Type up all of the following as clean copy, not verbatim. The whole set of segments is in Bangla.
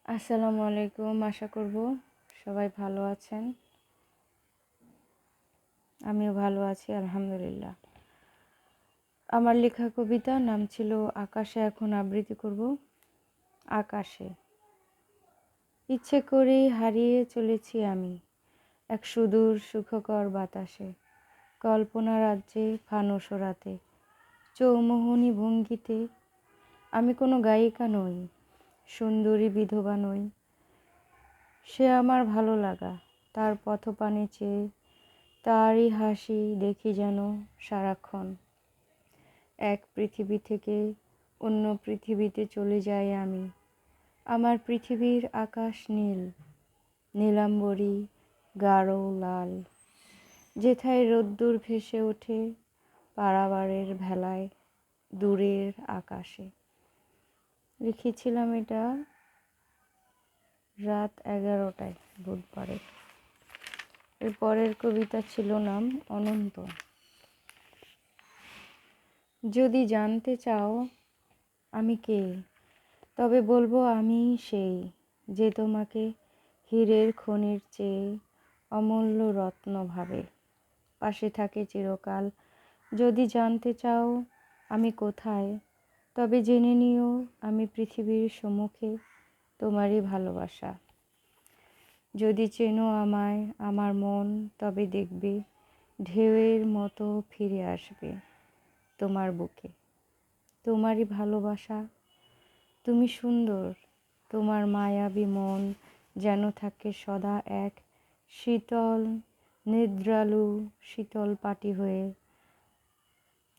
আসসালামু আলাইকুম। আশা করব সবাই ভালো আছেন। আমিও ভালো আছি আলহামদুলিল্লাহ। আমার লেখা কবিতার নাম ছিল আকাশে। এখন আবৃত্তি করব। আকাশে। ইচ্ছে করেই হারিয়ে চলেছি আমি এক সুদূর সুখকর বাতাসে, কল্পনা রাজ্যে ফানুস রাতে, চৌমোহনী ভঙ্গিতে। আমি কোনো গায়িকা নই, সুন্দরী বিধবা নই। সে আমার ভালো লাগা, তার পথপানে চেয়ে তারই হাসি দেখি যেন সারাক্ষণ। এক পৃথিবী থেকে অন্য পৃথিবীতে চলে যাই আমি। আমার পৃথিবীর আকাশ নীল, নীলাম্বরী, গাঢ় লাল, যেথায় রোদ্দুর ভেসে ওঠে পারাবারের ভেলায় দূরের আকাশে। লিখেছিলাম এটা রাত 11টায় বুধবারে। এর পরের কবিতা ছিল নাম অনন্ত। যদি জানতে চাও আমি কে, তবে বলবো আমি সেই যে তোমাকে হীরের খনির চেয়ে অমূল্য রত্ন ভাবে, পাশে থাকে চিরকাল। যদি জানতে চাও আমি কোথায়, তবে জেনে নিও আমি পৃথিবীর সম্মুখে তোমারই ভালোবাসা। যদি চেনো আমায় আমার মন, তবে দেখবে ঢেউয়ের মতো ফিরে আসবে তোমার বুকে তোমারই ভালোবাসা। তুমি সুন্দর, তোমার মায়াবী মন যেন থাকে সদা এক শীতল নিদ্রালু শীতল পাটি হয়ে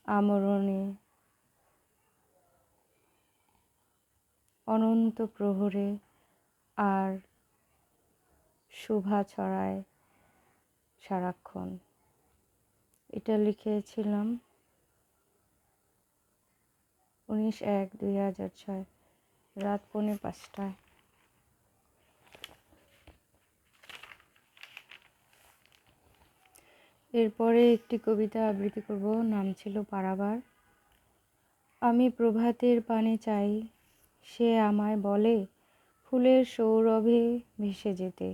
আমরণে অনন্ত প্রহরে আর শোভা ছড়ায় সারাক্ষণ। এটা লিখেছিলাম 19/1/2006 রাত 4:45টায়। এরপরে একটি কবিতা আবৃত্তি করব, নাম ছিল পারাবার। আমি প্রভাতের পানে চাই, সে আমায় বলে ফুলের সৌরভে ভেসে যেতে,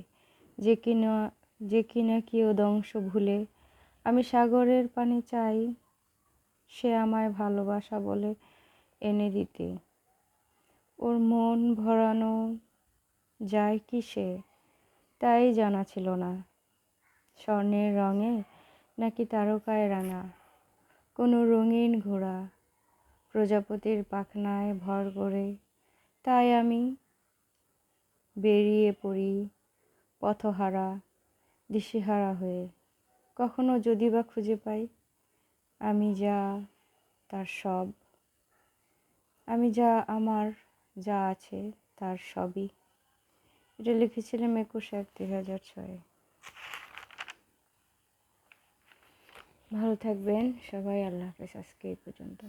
যে কিনা কিয়দংশ ভুলে। আমি সাগরের পানে চাই, সে আমায় ভালোবাসা বলে এনে দিতে। ওর মন ভরানো যায় কিসে তাই জানা ছিল না, স্বর্ণের রঙে নাকি তারকায় রাঙা কোনো রঙিন ঘোড়া প্রজাপতির পাখনায় ভর করে। তাই আমি বেরিয়ে পড়ি পথহারা দিশেহারা হয়ে। কখনো যদি বা খুঁজে পাই আমি যা তার সব, আমি যা আমার যা আছে তার সবই। এটা লিখেছিলাম 21/1/2006। ভালো থাকবেন সবাই। আল্লাহ হাফেজ। আজকে এই পর্যন্ত।